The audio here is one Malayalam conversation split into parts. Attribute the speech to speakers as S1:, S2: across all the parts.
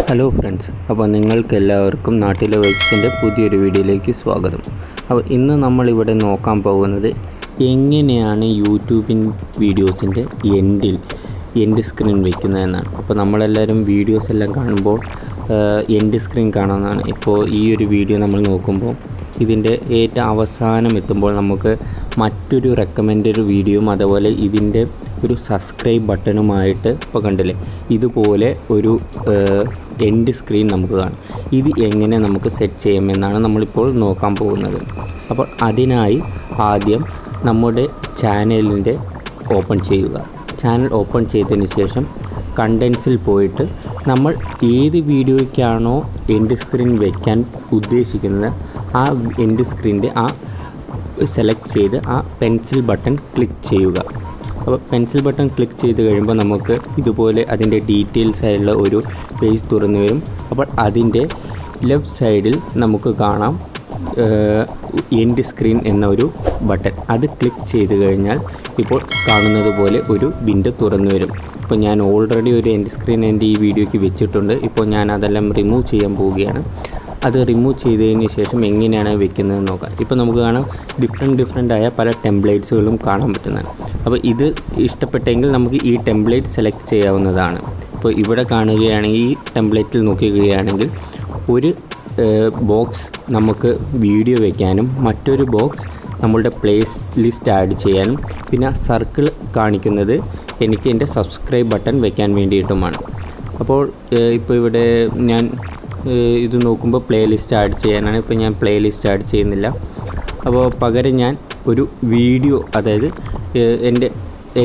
S1: ഹലോ ഫ്രണ്ട്സ്, അപ്പോൾ നിങ്ങൾക്കെല്ലാവർക്കും നാട്ടിലെ വൈബ്സിൻ്റെ പുതിയൊരു വീഡിയോയിലേക്ക് സ്വാഗതം. അപ്പോൾ ഇന്ന് നമ്മളിവിടെ നോക്കാൻ പോകുന്നത് എങ്ങനെയാണ് യൂട്യൂബിൻ വീഡിയോസിൻ്റെ എൻഡ് സ്ക്രീൻ വയ്ക്കുന്നതെന്നാണ്. അപ്പോൾ നമ്മളെല്ലാവരും വീഡിയോസ് എല്ലാം കാണുമ്പോൾ എൻഡ് സ്ക്രീൻ കാണാമെന്നാണ്. ഇപ്പോൾ ഈ ഒരു വീഡിയോ നമ്മൾ നോക്കുമ്പോൾ ഇതിൻ്റെ ഏറ്റവും അവസാനം എത്തുമ്പോൾ നമുക്ക് മറ്റൊരു റെക്കമെൻഡഡ് വീഡിയോയും അതുപോലെ ഇതിൻ്റെ ഒരു സബ്സ്ക്രൈബ് ബട്ടണുമായിട്ട് ഇപ്പോൾ കണ്ടില്ലേ, ഇതുപോലെ ഒരു എൻഡ് സ്ക്രീൻ നമുക്ക് കാണാം. ഇത് എങ്ങനെ നമുക്ക് സെറ്റ് ചെയ്യാമെന്നാണ് നമ്മളിപ്പോൾ നോക്കാൻ പോകുന്നത്. അപ്പോൾ അതിനായി ആദ്യം നമ്മുടെ ചാനലിൻ്റെ ഓപ്പൺ ചെയ്യുക. ചാനൽ ഓപ്പൺ ചെയ്തതിന് ശേഷം കണ്ടൻസിൽ പോയിട്ട് നമ്മൾ ഏത് വീഡിയോയ്ക്കാണോ എൻഡ് സ്ക്രീൻ വയ്ക്കാൻ ഉദ്ദേശിക്കുന്നത് ആ എൻഡ് സ്ക്രീനിൻ്റെ സെലക്ട് ചെയ്ത് ആ പെൻസിൽ ബട്ടൺ ക്ലിക്ക് ചെയ്യുക. അപ്പോൾ പെൻസിൽ ബട്ടൺ ക്ലിക്ക് ചെയ്ത് കഴിയുമ്പോൾ നമുക്ക് ഇതുപോലെ അതിൻ്റെ ഡീറ്റെയിൽസ് ആയുള്ള ഒരു പേജ് തുറന്നു വരും. അപ്പോൾ അതിൻ്റെ ലെഫ്റ്റ് സൈഡിൽ നമുക്ക് കാണാം എൻഡ് സ്ക്രീൻ എന്ന ഒരു ബട്ടൺ. അത് ക്ലിക്ക് ചെയ്ത് കഴിഞ്ഞാൽ ഇപ്പോൾ കാണുന്നത് പോലെ ഒരു വിൻഡോ തുറന്നു വരും. ഇപ്പോൾ ഞാൻ ഓൾറെഡി ഒരു എൻഡ് സ്ക്രീൻ എൻ്റെ ഈ വീഡിയോയ്ക്ക് വെച്ചിട്ടുണ്ട്. ഇപ്പോൾ ഞാൻ അതെല്ലാം റിമൂവ് ചെയ്യാൻ പോവുകയാണ്. അത് റിമൂവ് ചെയ്തതിന് ശേഷം എങ്ങനെയാണ് വെക്കുന്നത് നോക്കാം. ഇപ്പോൾ നമുക്ക് കാണാം ഡിഫറെൻ്റ് ആയ പല ടെംപ്ലേറ്റ്സുകളും കാണാൻ പറ്റുന്നതാണ്. അപ്പോൾ ഇത് ഇഷ്ടപ്പെട്ടെങ്കിൽ നമുക്ക് ഈ ടെംപ്ലേറ്റ് സെലക്ട് ചെയ്യാവുന്നതാണ്. ഇപ്പോൾ ഇവിടെ കാണുകയാണെങ്കിൽ ഈ ടെംപ്ലേറ്റിൽ നോക്കുകയാണെങ്കിൽ ഒരു ബോക്സ് നമുക്ക് വീഡിയോ വയ്ക്കാനും മറ്റൊരു ബോക്സ് നമ്മളുടെ ലിസ്റ്റ് ആഡ് ചെയ്യാനും പിന്നെ സർക്കിൾ കാണിക്കുന്നത് എനിക്ക് എൻ്റെ സബ്സ്ക്രൈബ് ബട്ടൺ വയ്ക്കാൻ വേണ്ടിയിട്ടുമാണ്. അപ്പോൾ ഇപ്പോൾ ഇവിടെ ഞാൻ ഇത് നോക്കുമ്പോൾ ലിസ്റ്റ് ആഡ് ചെയ്യാനാണ്. ഇപ്പോൾ ഞാൻ ലിസ്റ്റ് ആഡ് ചെയ്യുന്നില്ല. അപ്പോൾ പകരം ഞാൻ ഒരു വീഡിയോ, അതായത്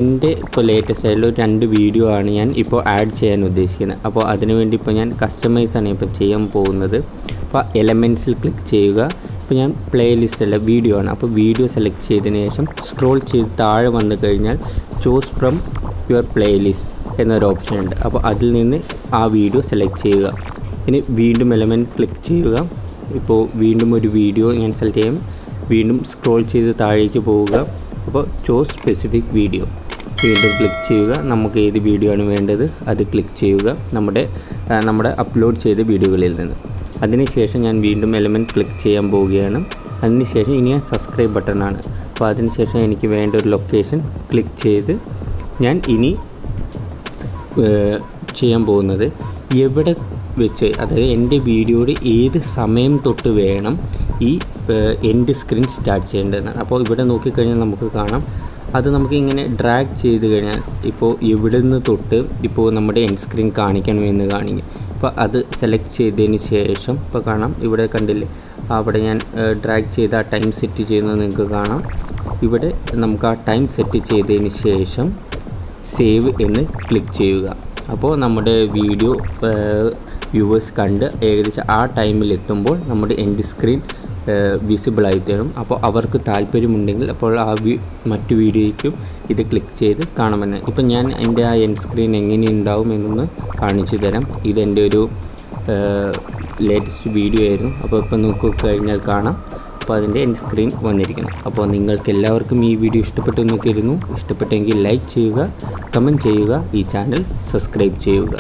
S1: എൻ്റെ ഇപ്പോൾ ലേറ്റസ്റ്റ് ആയിട്ടുള്ള ഒരു 2 വീഡിയോ ആണ് ഞാൻ ഇപ്പോൾ ആഡ് ചെയ്യാൻ ഉദ്ദേശിക്കുന്നത്. അപ്പോൾ അതിനുവേണ്ടി ഇപ്പോൾ ഞാൻ കസ്റ്റമൈസാണ് ഇപ്പോൾ ചെയ്യാൻ പോകുന്നത്. അപ്പോൾ എലമെൻറ്റ്സിൽ ക്ലിക്ക് ചെയ്യുക. ഇപ്പോൾ ഞാൻ ലിസ്റ്റ് അല്ല, വീഡിയോ ആണ്. അപ്പോൾ വീഡിയോ സെലക്ട് ചെയ്തതിന് ശേഷം സ്ക്രോൾ ചെയ്ത് താഴെ വന്നു കഴിഞ്ഞാൽ ചൂസ് ഫ്രം യുവർ ലിസ്റ്റ് എന്നൊരു ഓപ്ഷൻ ഉണ്ട്. അപ്പോൾ അതിൽ നിന്ന് ആ വീഡിയോ സെലക്ട് ചെയ്യുക. ഇനി വീണ്ടും എലമെൻറ്റ് ക്ലിക്ക് ചെയ്യുക. ഇപ്പോൾ വീണ്ടും ഒരു വീഡിയോ ഞാൻ സെലക്ട് ചെയ്യും. വീണ്ടും സ്ക്രോൾ ചെയ്ത് താഴേക്ക് പോവുക. അപ്പോൾ ചോസ് സ്പെസിഫിക് വീഡിയോ വീണ്ടും ക്ലിക്ക് ചെയ്യുക. നമുക്ക് ഏത് വീഡിയോ ആണ് വേണ്ടത് അത് ക്ലിക്ക് ചെയ്യുക നമ്മുടെ അപ്ലോഡ് ചെയ്ത വീഡിയോകളിൽ നിന്ന്. അതിനുശേഷം ഞാൻ വീണ്ടും എലമെൻറ്റ് ക്ലിക്ക് ചെയ്യാൻ പോവുകയാണ്. അതിനുശേഷം ഇനി സബ്സ്ക്രൈബ് ബട്ടണാണ്. അപ്പോൾ അതിനുശേഷം എനിക്ക് വേണ്ട ഒരു ലൊക്കേഷൻ ക്ലിക്ക് ചെയ്ത് ഞാൻ ഇനി ചെയ്യാൻ പോകുന്നത് എവിടെ വെച്ച്, അതായത് എൻ്റെ വീഡിയോയുടെ ഏത് സമയം തൊട്ട് വേണം ഈ എൻഡ് സ്ക്രീൻ സ്റ്റാർട്ട് ചെയ്യേണ്ടതെന്നാണ്. അപ്പോൾ ഇവിടെ നോക്കിക്കഴിഞ്ഞാൽ നമുക്ക് കാണാം, അത് നമുക്ക് ഇങ്ങനെ ഡ്രാഗ് ചെയ്ത് കഴിഞ്ഞാൽ ഇപ്പോൾ എവിടെ നിന്ന് തൊട്ട് ഇപ്പോൾ നമ്മുടെ എൻഡ് സ്ക്രീൻ കാണിക്കണമെന്ന് കാണിക്കും. അപ്പോൾ അത് സെലക്ട് ചെയ്തതിന് ശേഷം ഇപ്പോൾ കാണാം, ഇവിടെ കണ്ടില്ലേ, അവിടെ ഞാൻ ഡ്രാഗ് ചെയ്ത് ആ ടൈം സെറ്റ് ചെയ്യുന്നത് നിങ്ങൾക്ക് കാണാം. ഇവിടെ നമുക്ക് ആ ടൈം സെറ്റ് ചെയ്തതിന് ശേഷം സേവ് എന്ന് ക്ലിക്ക് ചെയ്യുക. അപ്പോൾ നമ്മുടെ വീഡിയോ വ്യൂവേഴ്സ് കണ്ട് ഏകദേശം ആ ടൈമിൽ എത്തുമ്പോൾ നമ്മുടെ എൻഡ് സ്ക്രീൻ വിസിബിളായി തരും. അപ്പോൾ അവർക്ക് താല്പര്യമുണ്ടെങ്കിൽ അപ്പോൾ മറ്റു വീഡിയോയ്ക്കും ഇത് ക്ലിക്ക് ചെയ്ത് കാണുമെന്ന്. ഇപ്പം ഞാൻ എൻ്റെ ആ എൻഡ് സ്ക്രീൻ എങ്ങനെ ഉണ്ടാവും എന്നൊന്ന് കാണിച്ചു തരാം. ഇതെൻ്റെ ഒരു ലേറ്റസ്റ്റ് വീഡിയോ ആയിരുന്നു. അപ്പോൾ ഇപ്പോൾ നോക്കിക്കഴിഞ്ഞാൽ കാണാം, അപ്പോൾ അതിൻ്റെ എൻഡ് സ്ക്രീൻ വന്നിരിക്കുന്നു. അപ്പോൾ നിങ്ങൾക്ക് എല്ലാവർക്കും ഈ വീഡിയോ ഇഷ്ടപ്പെട്ടു എന്ന് കരുതുന്നു. ഇഷ്ടപ്പെട്ടെങ്കിൽ ലൈക്ക് ചെയ്യുക, കമൻറ്റ് ചെയ്യുക, ഈ ചാനൽ സബ്സ്ക്രൈബ് ചെയ്യുക.